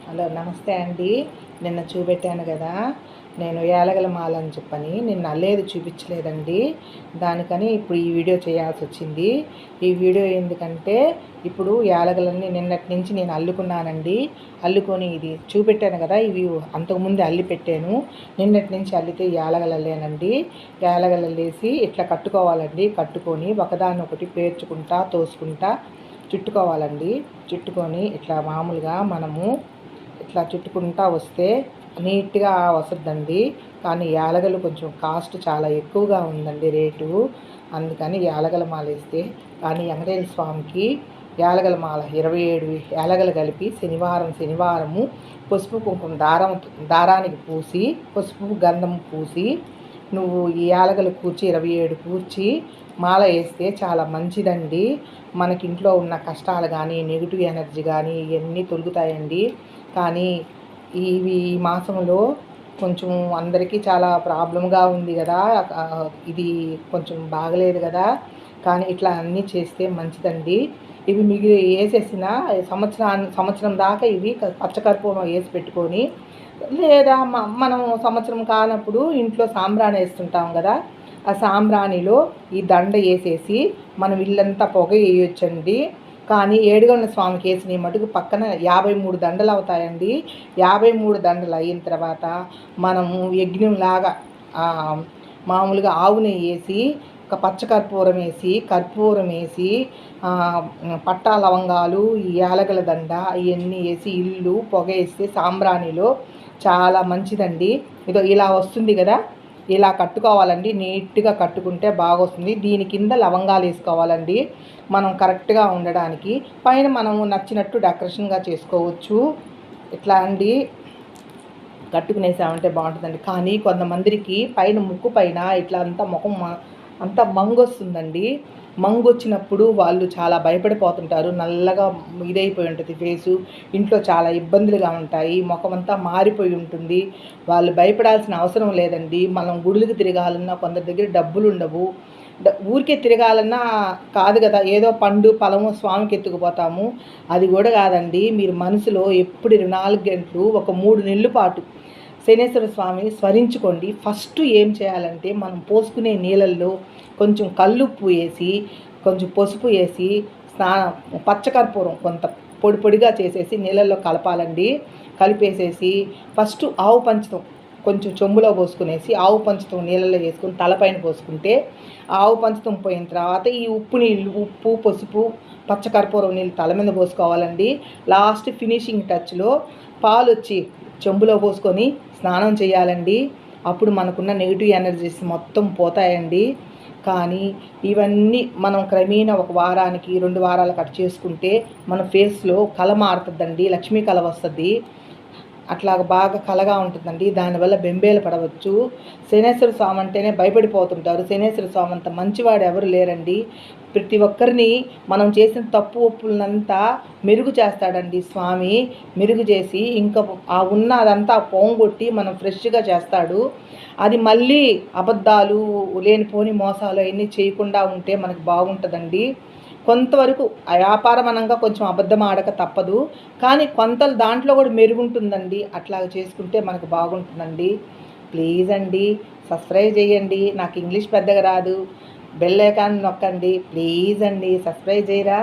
Hello నమస్తే అండి. నిన్న చూపెట్టాను కదా, నేను యాలగల మాల అని చెప్పని నిన్న అల్లేదు చూపించలేదండి. దానికని ఇప్పుడు ఈ వీడియో చేయాల్సి వచ్చింది. ఈ వీడియో ఎందుకంటే ఇప్పుడు యాలగలన్నీ నిన్నటి నుంచి నేను అల్లుకున్నానండి. అల్లుకొని ఇది చూపెట్టాను కదా, ఇవి అంతకుముందు అల్లి పెట్టాను. నిన్నటి నుంచి అల్లితే యాలగలు అల్లానండి. యాలగలు అల్లేసి ఇట్లా కట్టుకోవాలండి. కట్టుకొని ఒకదాన్నొకటి పేర్చుకుంటా తోసుకుంటా చుట్టుకోవాలండి. చుట్టుకొని ఇట్లా మామూలుగా మనము ఇట్లా చుట్టుకుంటా వస్తే నీట్గా వస్తుందండి. కానీ యాలగలు కొంచెం కాస్ట్ చాలా ఎక్కువగా ఉందండి రేటు. అందుకని యాలగల మాల వేస్తే, కానీ వెంకటేశ్వర స్వామికి యాలగల మాల 27 యాలగలు కలిపి శనివారము పసుపు కుంకుమ దారానికి పూసి పసుపు గంధం పూసి నువ్వు ఈ యాలగలు కూర్చి 27 కూర్చి మాల వేస్తే చాలా మంచిదండి. మనకి ఇంట్లో ఉన్న కష్టాలు కానీ నెగిటివ్ ఎనర్జీ కానీ ఇవన్నీ తొలుగుతాయండి. కానీ ఈ మాసంలో కొంచెం అందరికీ చాలా ప్రాబ్లంగా ఉంది కదా, ఇది కొంచెం బాగలేదు కదా. కానీ ఇట్లా అన్నీ చేస్తే మంచిదండి. ఇవి మిగిలి వేసేసిన సంవత్సరం దాకా ఇవి పచ్చకర్పూరం వేసి పెట్టుకొని, లేదా మనం సంవత్సరం కానప్పుడు ఇంట్లో సాంబ్రాణి వేస్తుంటాం కదా, ఆ సాంబ్రాణిలో ఈ దండ వేసేసి మనం ఇల్లంతా పొగ వేయొచ్చండి. కానీ ఏడుగొండ స్వామికి వేసిన మటుకు పక్కన 53 దండలు అవుతాయండి. 53 దండలు అయిన తర్వాత మనము యజ్ఞంలాగా మామూలుగా ఆవు నెయ్యి వేసి ఒక పచ్చకర్పూరం వేసి పట్టా లవంగాలు ఈ యాలగల దండ ఇవన్నీ వేసి ఇల్లు పొగ వేస్తే సాంబ్రాణిలో చాలా మంచిదండి. ఇదో ఇలా వస్తుంది కదా, ఇలా కట్టుకోవాలండి. నీట్గా కట్టుకుంటే బాగా వస్తుంది. దీని కింద లవంగాలు వేసుకోవాలండి మనం కరెక్ట్గా ఉండడానికి. పైన మనము నచ్చినట్టు డెకరేషన్గా చేసుకోవచ్చు. ఇట్లా అండి కట్టుకునేసామంటే బాగుంటుందండి. కానీ కొంతమందికి పైన ముక్కు పైన ఇట్లా అంతా ముఖం అంతా మంగు వస్తుందండి. మంగు వచ్చినప్పుడు వాళ్ళు చాలా భయపడిపోతుంటారు. నల్లగా ఇదైపోయి ఉంటుంది ఫేసు. ఇంట్లో చాలా ఇబ్బందులుగా ఉంటాయి. ముఖం అంతా మారిపోయి ఉంటుంది. వాళ్ళు భయపడాల్సిన అవసరం లేదండి. మనం గుడులకు తిరగాలన్నా కొందరి దగ్గర డబ్బులు ఉండవు. ఊరికే తిరగాలన్నా కాదు కదా, ఏదో పండు పొలము స్వామికి ఎత్తుకుపోతాము. అది కూడా కాదండి. మీరు మనసులో ఎప్పుడు 24 గంటలు ఒక 3 నెలల పాటు శనేశ్వర స్వామిని స్మరించుకోండి. ఫస్ట్ ఏం చేయాలంటే మనం పోసుకునే నీళ్ళల్లో కొంచెం కల్లుప్పు వేసి కొంచెం పసుపు వేసి పచ్చకర్పూరం కొంత పొడి పొడిగా చేసేసి నీళ్ళల్లో కలపాలండి. కలిపేసేసి ఫస్ట్ ఆవు పంచతం కొంచెం చెంబులో పోసుకునేసి ఆవు పంచతం నీళ్ళల్లో వేసుకుని తలపైన పోసుకుంటే ఆవు పంచతం పోయిన తర్వాత ఈ ఉప్పు పసుపు పచ్చకర్పూరం నీళ్ళు తల మీద పోసుకోవాలండి. లాస్ట్ ఫినిషింగ్ టచ్లో పాలు వచ్చి చెంబులో పోసుకొని స్నానం చేయాలండి. అప్పుడు మనకున్న నెగిటివ్ ఎనర్జీస్ మొత్తం పోతాయండి. కానీ ఇవన్నీ మనం క్రమేణా 1 వారానికి 2 వారాలు కట్ చేసుకుంటే మన ఫేస్లో కళ మారుతుందండి. లక్ష్మీ కళ వస్తుంది. అట్లాగ బాగా కలగా ఉంటుందండి. దానివల్ల బెంబేలు పడవచ్చు. శనేశ్వర స్వామి అంటేనే భయపడిపోతుంటారు. శనేశ్వర స్వామి అంత మంచివాడు ఎవరు లేరండి. ప్రతి ఒక్కరిని మనం చేసిన తప్పు ఒప్పులనంతా మెరుగు చేస్తాడండి స్వామి. మెరుగు చేసి ఇంకా ఉన్నదంతా పోంగొట్టి మనం ఫ్రెష్గా చేస్తాడు. అది మళ్ళీ అబద్ధాలు లేనిపోని మోసాలు అవన్నీ చేయకుండా ఉంటే మనకు బాగుంటుందండి. కొంతవరకు వ్యాపారం అనంగా కొంచెం అబద్ధం ఆడక తప్పదు. కానీ కొంతలు దాంట్లో కూడా మెరుగుంటుందండి. అట్లాగ చేసుకుంటే మనకు బాగుంటుందండి. ప్లీజ్ అండి సబ్స్క్రైబ్ చేయండి. నాకు ఇంగ్లీష్ పెద్దగా రాదు. బెల్ ఐకాన్ నొక్కండి ప్లీజ్ అండి. సబ్స్క్రైబ్ చేయరా?